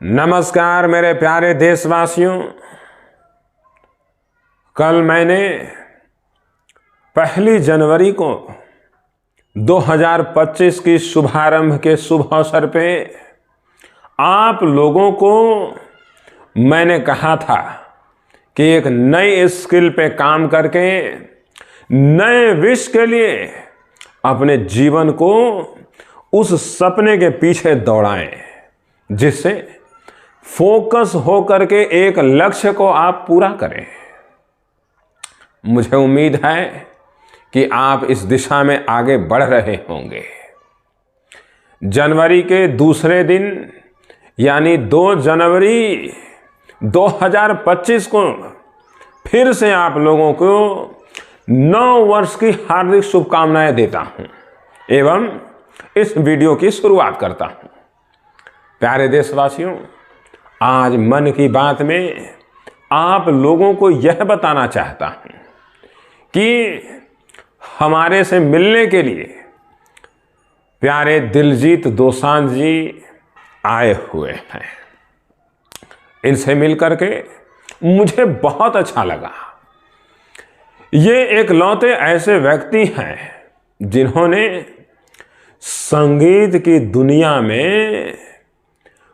नमस्कार मेरे प्यारे देशवासियों। कल मैंने 1 जनवरी को 2025 की शुभारंभ के शुभ अवसर पे आप लोगों को मैंने कहा था कि एक नई स्किल पे काम करके नए विश्व के लिए अपने जीवन को उस सपने के पीछे दौड़ाएं जिससे फोकस होकर के एक लक्ष्य को आप पूरा करें। मुझे उम्मीद है कि आप इस दिशा में आगे बढ़ रहे होंगे। जनवरी के दूसरे दिन यानी 2 जनवरी 2025 को फिर से आप लोगों को 9 वर्ष की हार्दिक शुभकामनाएं देता हूं एवं इस वीडियो की शुरुआत करता हूं। प्यारे देशवासियों, आज मन की बात में आप लोगों को यह बताना चाहता हूं कि हमारे से मिलने के लिए प्यारे दिलजीत दोसांझ जी आए हुए हैं। इनसे मिलकर के मुझे बहुत अच्छा लगा। ये एकलौते ऐसे व्यक्ति हैं जिन्होंने संगीत की दुनिया में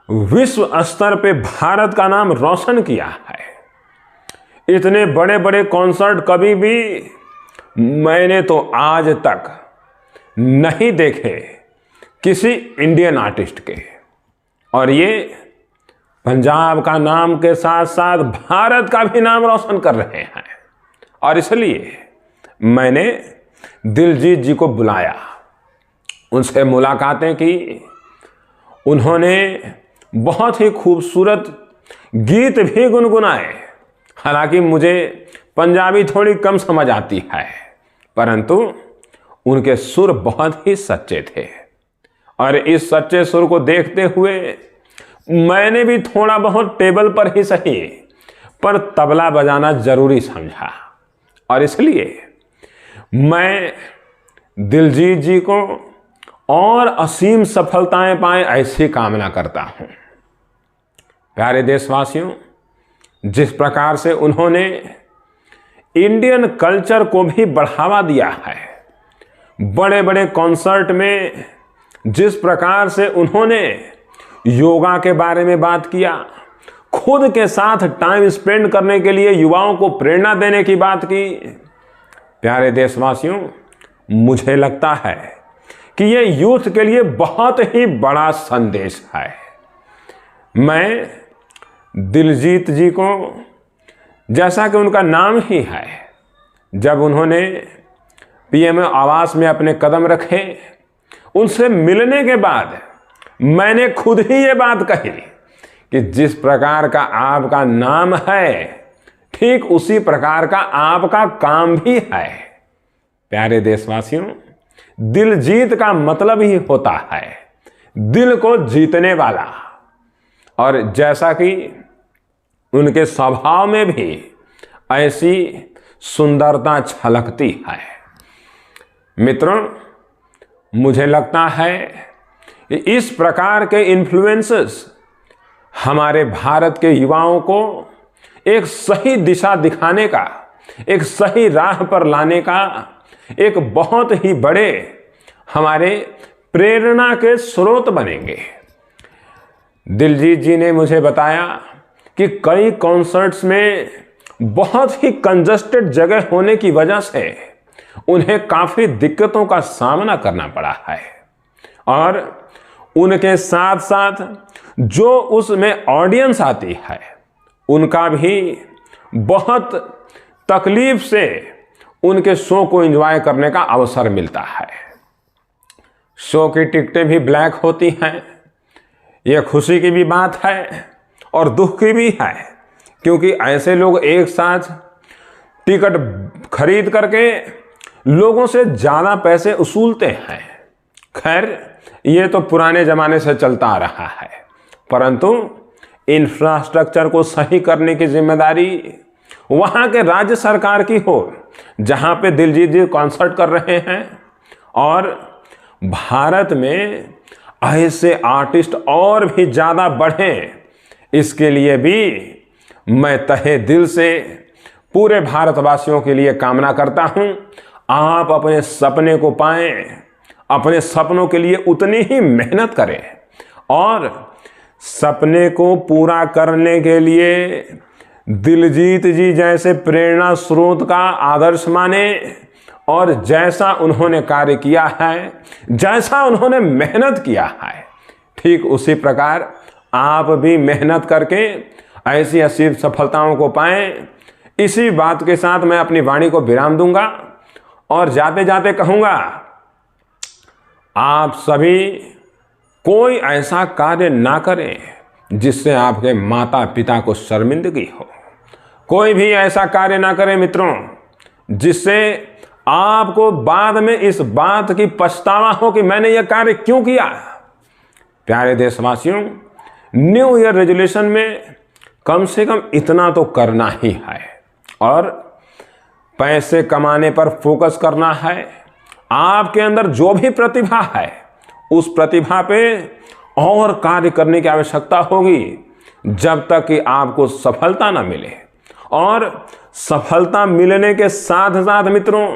विश्व स्तर पे भारत का नाम रोशन किया है। इतने बड़े बड़े कॉन्सर्ट कभी भी मैंने तो आज तक नहीं देखे किसी इंडियन आर्टिस्ट के, और ये पंजाब का नाम के साथ साथ भारत का भी नाम रोशन कर रहे हैं। और इसलिए मैंने दिलजीत जी को बुलाया, उनसे मुलाकातें की। उन्होंने बहुत ही खूबसूरत गीत भी गुनगुनाए। हालांकि मुझे पंजाबी थोड़ी कम समझ आती है, परंतु उनके सुर बहुत ही सच्चे थे। और इस सच्चे सुर को देखते हुए मैंने भी थोड़ा बहुत टेबल पर ही सही पर तबला बजाना जरूरी समझा। और इसलिए मैं दिलजीत जी को और असीम सफलताएं पाएं ऐसी कामना करता हूं। प्यारे देशवासियों, जिस प्रकार से उन्होंने इंडियन कल्चर को भी बढ़ावा दिया है, बड़े बड़े कॉन्सर्ट में जिस प्रकार से उन्होंने योगा के बारे में बात किया, खुद के साथ टाइम स्पेंड करने के लिए युवाओं को प्रेरणा देने की बात की। प्यारे देशवासियों, मुझे लगता है कि यह यूथ के लिए बहुत ही बड़ा संदेश है। मैं दिलजीत जी को, जैसा कि उनका नाम ही है, जब उन्होंने पीएम आवास में अपने कदम रखे, उनसे मिलने के बाद मैंने खुद ही ये बात कही कि जिस प्रकार का आपका नाम है ठीक उसी प्रकार का आपका काम भी है। प्यारे देशवासियों, दिलजीत का मतलब ही होता है दिल को जीतने वाला। और जैसा कि उनके स्वभाव में भी ऐसी सुंदरता झलकती है। मित्रों, मुझे लगता है कि इस प्रकार के इन्फ्लुएंसेस हमारे भारत के युवाओं को एक सही दिशा दिखाने का, एक सही राह पर लाने का एक बहुत ही बड़े हमारे प्रेरणा के स्रोत बनेंगे। दिलजीत जी ने मुझे बताया कि कई कॉन्सर्ट्स में बहुत ही कंजस्टेड जगह होने की वजह से उन्हें काफी दिक्कतों का सामना करना पड़ा है, और उनके साथ साथ जो उसमें ऑडियंस आती है उनका भी बहुत तकलीफ से उनके शो को एंजॉय करने का अवसर मिलता है। शो की टिकटें भी ब्लैक होती हैं। यह खुशी की भी बात है और दुख की भी है, क्योंकि ऐसे लोग एक साथ टिकट खरीद करके लोगों से ज़्यादा पैसे वसूलते हैं। खैर, ये तो पुराने ज़माने से चलता आ रहा है, परंतु इंफ्रास्ट्रक्चर को सही करने की जिम्मेदारी वहाँ के राज्य सरकार की हो, जहाँ पे दिलजीत जी कॉन्सर्ट कर रहे हैं। और भारत में ऐसे आर्टिस्ट और भी ज़्यादा बढ़ें इसके लिए भी मैं तहे दिल से पूरे भारतवासियों के लिए कामना करता हूं, आप अपने सपने को पाएं, अपने सपनों के लिए उतनी ही मेहनत करें और सपने को पूरा करने के लिए दिलजीत जी जैसे प्रेरणा स्रोत का आदर्श माने और जैसा उन्होंने कार्य किया है, जैसा उन्होंने मेहनत किया है, ठीक उसी प्रकार आप भी मेहनत करके ऐसी असीम सफलताओं को पाएं। इसी बात के साथ मैं अपनी वाणी को विराम दूंगा और जाते जाते कहूंगा, आप सभी कोई ऐसा कार्य ना करें जिससे आपके माता पिता को शर्मिंदगी हो। कोई भी ऐसा कार्य ना करें मित्रों जिससे आपको बाद में इस बात की पछतावा हो कि मैंने यह कार्य क्यों किया। प्यारे देशवासियों, न्यू ईयर रेजोल्यूशन में कम से कम इतना तो करना ही है और पैसे कमाने पर फोकस करना है। आपके अंदर जो भी प्रतिभा है उस प्रतिभा पे और कार्य करने की आवश्यकता होगी जब तक कि आपको सफलता ना मिले। और सफलता मिलने के साथ साथ मित्रों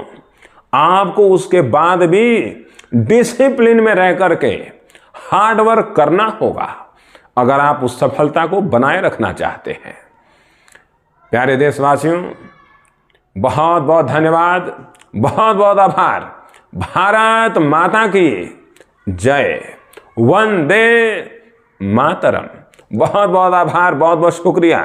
आपको उसके बाद भी डिसिप्लिन में रह करके हार्ड वर्क करना होगा अगर आप उस सफलता को बनाए रखना चाहते हैं। प्यारे देशवासियों, बहुत बहुत धन्यवाद, बहुत बहुत आभार। भारत माता की जय, वंदे मातरम। बहुत बहुत आभार, बहुत बहुत शुक्रिया।